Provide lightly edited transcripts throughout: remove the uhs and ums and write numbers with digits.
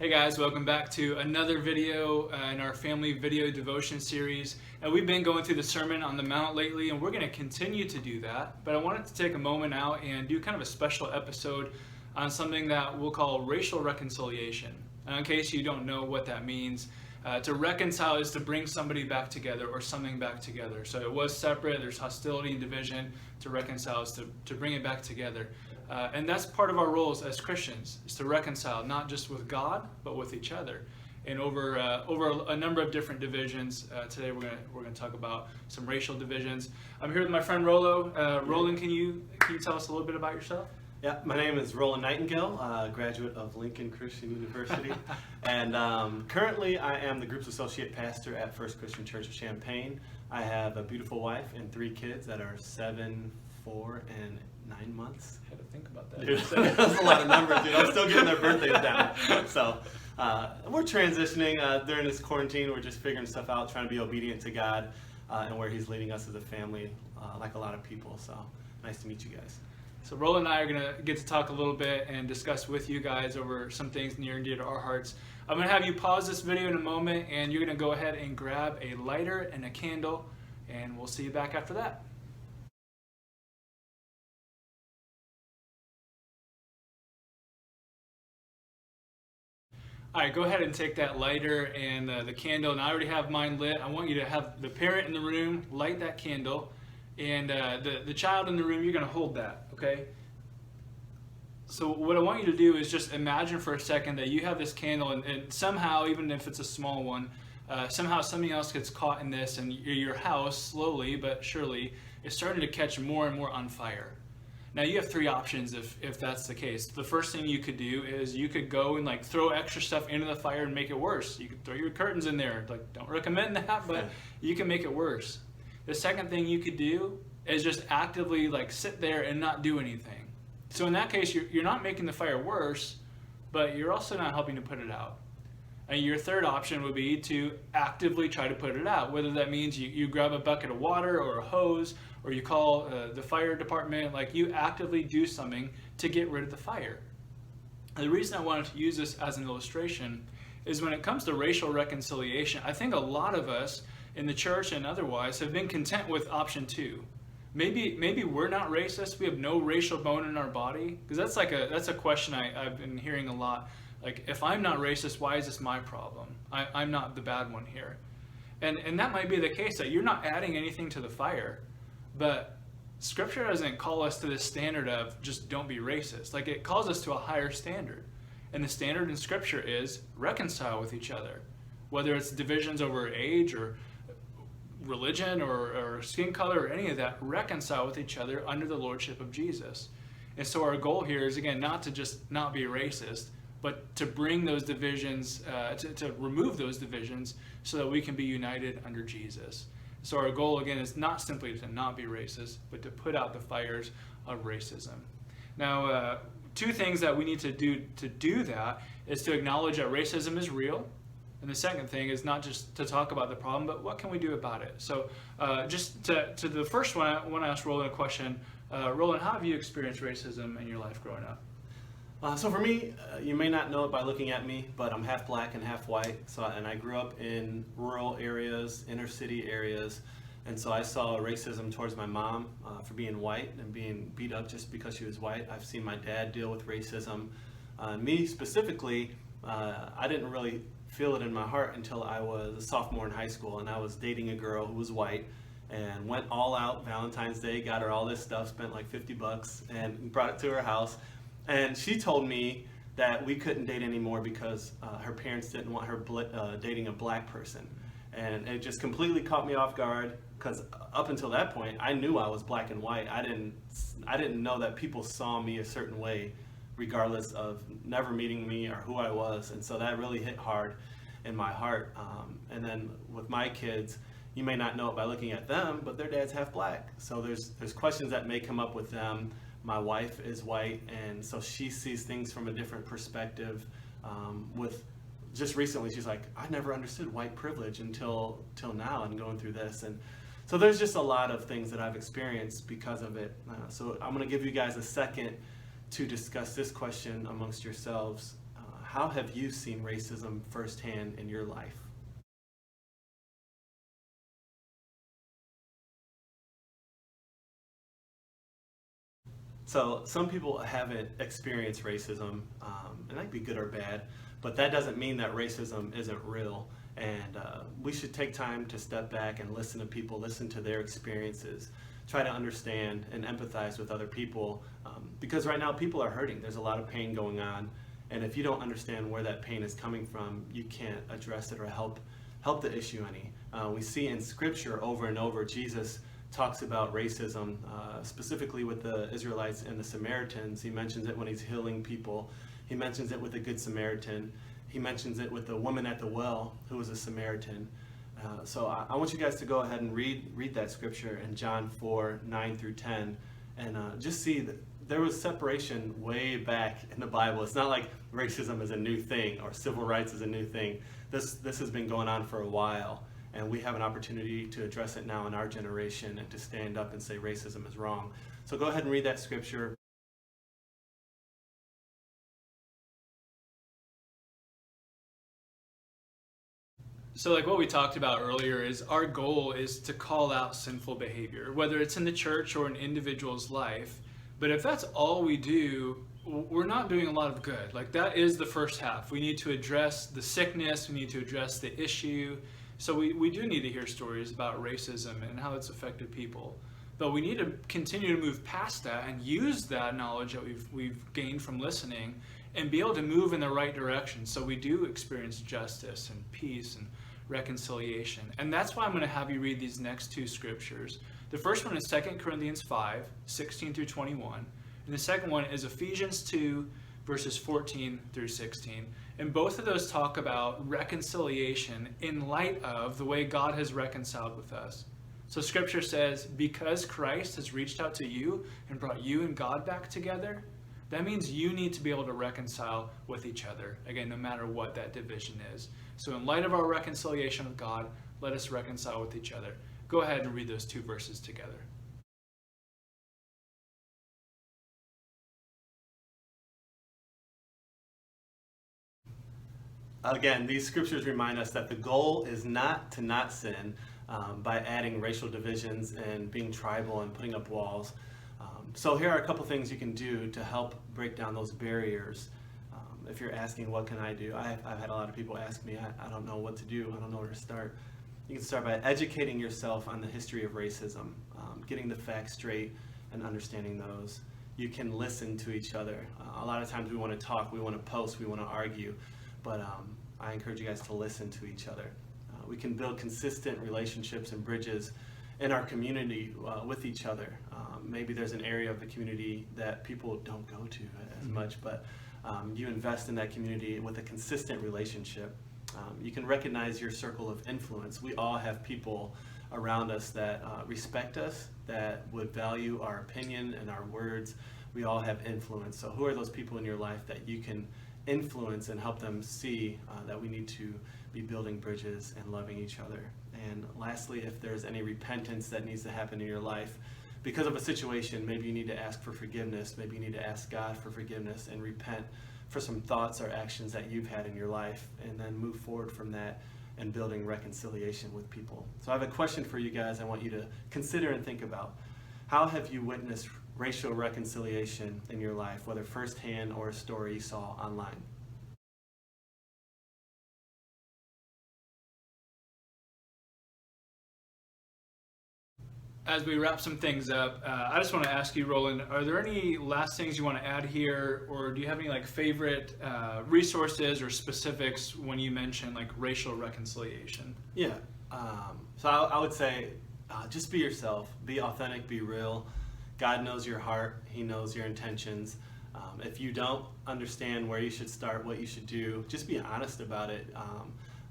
Hey guys, welcome back to another video in our family video devotion series. And we've been going through the Sermon on the Mount lately, and we're going to continue to do that. But I wanted to take a moment out and do kind of a special episode on something that we'll call racial reconciliation. And in case you don't know what that means, to reconcile is to bring somebody back together or something back together. So it was separate, there's hostility and division. To reconcile is to bring it back together. And that's part of our roles as Christians, is to reconcile, not just with God, but with each other. And over a number of different divisions, today we're gonna talk about some racial divisions. I'm here with my friend Rolo. Roland, can you tell us a little bit about yourself? Yeah, my name is Roland Nightingale, graduate of Lincoln Christian University, and currently I am the group's associate pastor at First Christian Church of Champaign. I have a beautiful wife and 3 kids that are 7, 4, and 9 months. I had to think about that. Dude, that's a lot of numbers, dude. I'm still getting their birthdays down. So we're transitioning during this quarantine. We're just figuring stuff out, trying to be obedient to God and where He's leading us as a family, like a lot of people. So nice to meet you guys. So Roland and I are going to get to talk a little bit and discuss with you guys over some things near and dear to our hearts. I'm going to have you pause this video in a moment, and you're going to go ahead and grab a lighter and a candle, and we'll see you back after that. All right, go ahead and take that lighter and the candle, and I already have mine lit. I want you to have the parent in the room light that candle, and the child in the room, you're going to hold that, okay? So what I want you to do is just imagine for a second that you have this candle, and somehow, even if it's a small one, somehow something else gets caught in this, and your house, slowly but surely, is starting to catch more and more on fire. Now you have 3 options if that's the case. The first thing you could do is you could go and throw extra stuff into the fire and make it worse. You could throw your curtains in there. Don't recommend that, but you can make it worse. The second thing you could do is just actively sit there and not do anything. So in that case, you're not making the fire worse, but you're also not helping to put it out. And your third option would be to actively try to put it out, whether that means you grab a bucket of water or a hose, or you call the fire department. You actively do something to get rid of the fire. And the reason I wanted to use this as an illustration is when it comes to racial reconciliation, I think a lot of us in the church and otherwise have been content with option 2. Maybe we're not racist. We have no racial bone in our body, because that's a question I've been hearing a lot. If I'm not racist, why is this my problem? I'm not the bad one here. And that might be the case, that you're not adding anything to the fire, but Scripture doesn't call us to this standard of just don't be racist. It calls us to a higher standard. And the standard in Scripture is reconcile with each other, whether it's divisions over age or religion or skin color or any of that. Reconcile with each other under the lordship of Jesus. And so our goal here is, again, not to just not be racist, but to bring those divisions, to remove those divisions so that we can be united under Jesus. So our goal, again, is not simply to not be racist, but to put out the fires of racism. Now, 2 things that we need to do that is to acknowledge that racism is real. And the second thing is not just to talk about the problem, but what can we do about it? So just to the first one, I want to ask Roland a question. Roland, how have you experienced racism in your life growing up? So for me, you may not know it by looking at me, but I'm half black and half white. And I grew up in rural areas, inner city areas, and so I saw racism towards my mom for being white and being beat up just because she was white. I've seen my dad deal with racism. Me specifically, I didn't really feel it in my heart until I was a sophomore in high school, and I was dating a girl who was white, and went all out Valentine's Day, got her all this stuff, spent like $50, and brought it to her house. And she told me that we couldn't date anymore because her parents didn't want her dating a black person. And it just completely caught me off guard, because up until that point, I knew I was black and white. I didn't know that people saw me a certain way, regardless of never meeting me or who I was. And so that really hit hard in my heart. And then with my kids, you may not know it by looking at them, but their dad's half black. So there's questions that may come up with them. My wife is white, and so she sees things from a different perspective. With just recently, she's like, I never understood white privilege until now, and going through this. And so there's just a lot of things that I've experienced because of it. So I'm going to give you guys a second to discuss this question amongst yourselves. how have you seen racism firsthand in your life? So some people haven't experienced racism, and that can be good or bad, but that doesn't mean that racism isn't real. And we should take time to step back and listen to people, listen to their experiences, try to understand and empathize with other people, because right now people are hurting. There's a lot of pain going on, and if you don't understand where that pain is coming from, you can't address it or help the issue any. We see in Scripture over and over Jesus talks about racism, specifically with the Israelites and the Samaritans. He mentions it when he's healing people. He mentions it with the Good Samaritan. He mentions it with the woman at the well who was a Samaritan. So I want you guys to go ahead and read that scripture in John 4:9-10, and just see that there was separation way back in the Bible. It's not like racism is a new thing or civil rights is a new thing. This has been going on for a while. And we have an opportunity to address it now in our generation and to stand up and say racism is wrong. So go ahead and read that scripture. So like what we talked about earlier is our goal is to call out sinful behavior, whether it's in the church or an individual's life. But if that's all we do, we're not doing a lot of good. Like that is the first half. We need to address the sickness, we need to address the issue. So we do need to hear stories about racism and how it's affected people. But we need to continue to move past that and use that knowledge that we've gained from listening and be able to move in the right direction so we do experience justice and peace and reconciliation. And that's why I'm going to have you read these next two scriptures. The first one is 2 Corinthians 5:16-21. And the second one is Ephesians 2, verses 14-16. And both of those talk about reconciliation in light of the way God has reconciled with us. So scripture says, because Christ has reached out to you and brought you and God back together, that means you need to be able to reconcile with each other. Again, no matter what that division is. So in light of our reconciliation with God, let us reconcile with each other. Go ahead and read those two verses together. Again, these scriptures remind us that the goal is not to not sin by adding racial divisions and being tribal and putting up walls. So here are a couple things you can do to help break down those barriers. If you're asking, what can I do? I've had a lot of people ask me, I don't know what to do. I don't know where to start. You can start by educating yourself on the history of racism, getting the facts straight and understanding those. You can listen to each other. A lot of times we want to talk, we want to post, we want to argue. But I encourage you guys to listen to each other. We can build consistent relationships and bridges in our community with each other. Maybe there's an area of the community that people don't go to as much, but you invest in that community with a consistent relationship. You can recognize your circle of influence. We all have people around us that respect us, that would value our opinion and our words. We all have influence. So who are those people in your life that you can influence and help them see that we need to be building bridges and loving each other? And lastly, if there's any repentance that needs to happen in your life because of a situation, maybe you need to ask for forgiveness, maybe you need to ask God for forgiveness and repent for some thoughts or actions that you've had in your life, and then move forward from that and building reconciliation with people. So I have a question for you guys I want you to consider and think about. How have you witnessed racial reconciliation in your life, whether firsthand or a story you saw online? As we wrap some things up, I just want to ask you, Roland, are there any last things you want to add here, or do you have any like favorite resources or specifics when you mention like racial reconciliation? Yeah, so I would say just be yourself, be authentic, be real. God knows your heart, He knows your intentions. If you don't understand where you should start, what you should do, just be honest about it.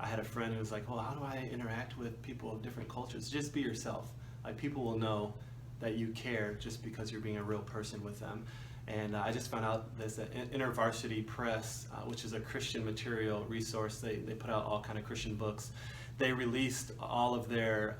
I had a friend who was like, well, how do I interact with people of different cultures? Just be yourself. Like, people will know that you care just because you're being a real person with them. And I just found out this at InterVarsity Press, which is a Christian material resource. They put out all kind of Christian books. They released all of their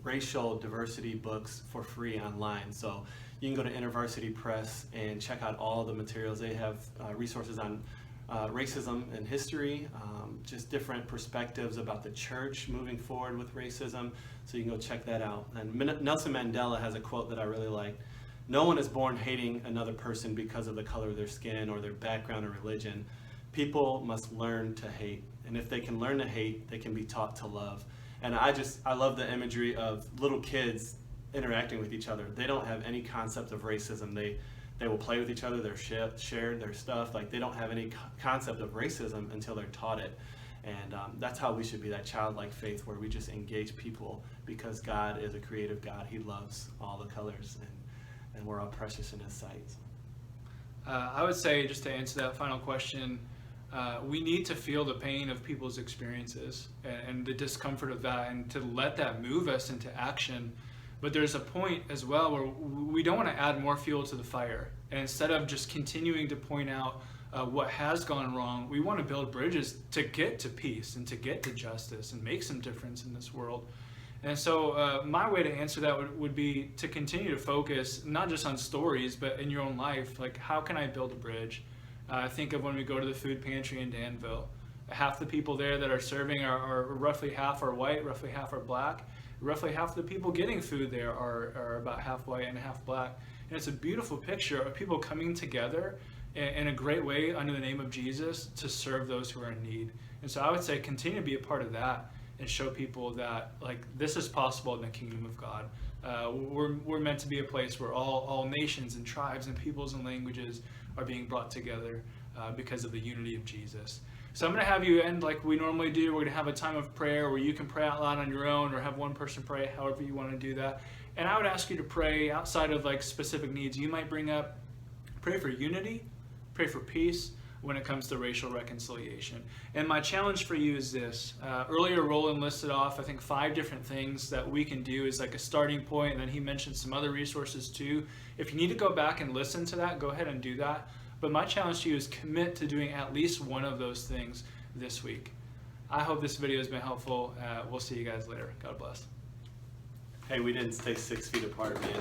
racial diversity books for free online. So you can go to InterVarsity Press and check out all the materials. They have resources on racism in history, just different perspectives about the church moving forward with racism. So you can go check that out. And Nelson Mandela has a quote that I really like. No one is born hating another person because of the color of their skin or their background or religion. People must learn to hate. And if they can learn to hate, they can be taught to love. And I love the imagery of little kids interacting with each other. They don't have any concept of racism. They will play with each other. They're shared their stuff. Like, they don't have any concept of racism until they're taught it. And that's how we should be, that childlike faith where we just engage people, because God is a creative God. He loves all the colors, and we're all precious in His sight. I would say, just to answer that final question, we need to feel the pain of people's experiences and the discomfort of that, and to let that move us into action. But there's a point as well where we don't want to add more fuel to the fire. And instead of just continuing to point out what has gone wrong, we want to build bridges to get to peace and to get to justice and make some difference in this world. And so my way to answer that would be to continue to focus not just on stories, but in your own life. Like, how can I build a bridge? Think of when we go to the food pantry in Danville. Half the people there that are serving are roughly half are white, roughly half are black. Roughly half the people getting food there are about half white and half black. And it's a beautiful picture of people coming together in a great way under the name of Jesus to serve those who are in need. And so I would say continue to be a part of that and show people that, like, this is possible in the kingdom of God. We're meant to be a place where all nations and tribes and peoples and languages are being brought together because of the unity of Jesus. So I'm going to have you end like we normally do. We're going to have a time of prayer where you can pray out loud on your own, or have one person pray, however you want to do that. And I would ask you to pray outside of like specific needs. You might bring up, pray for unity, pray for peace when it comes to racial reconciliation. And my challenge for you is this. Earlier, Roland listed off, I think, 5 different things that we can do as like a starting point, and then he mentioned some other resources too. If you need to go back and listen to that, go ahead and do that. But my challenge to you is commit to doing at least one of those things this week. I hope this video has been helpful. We'll see you guys later. God bless. Hey, we didn't stay 6 feet apart, man.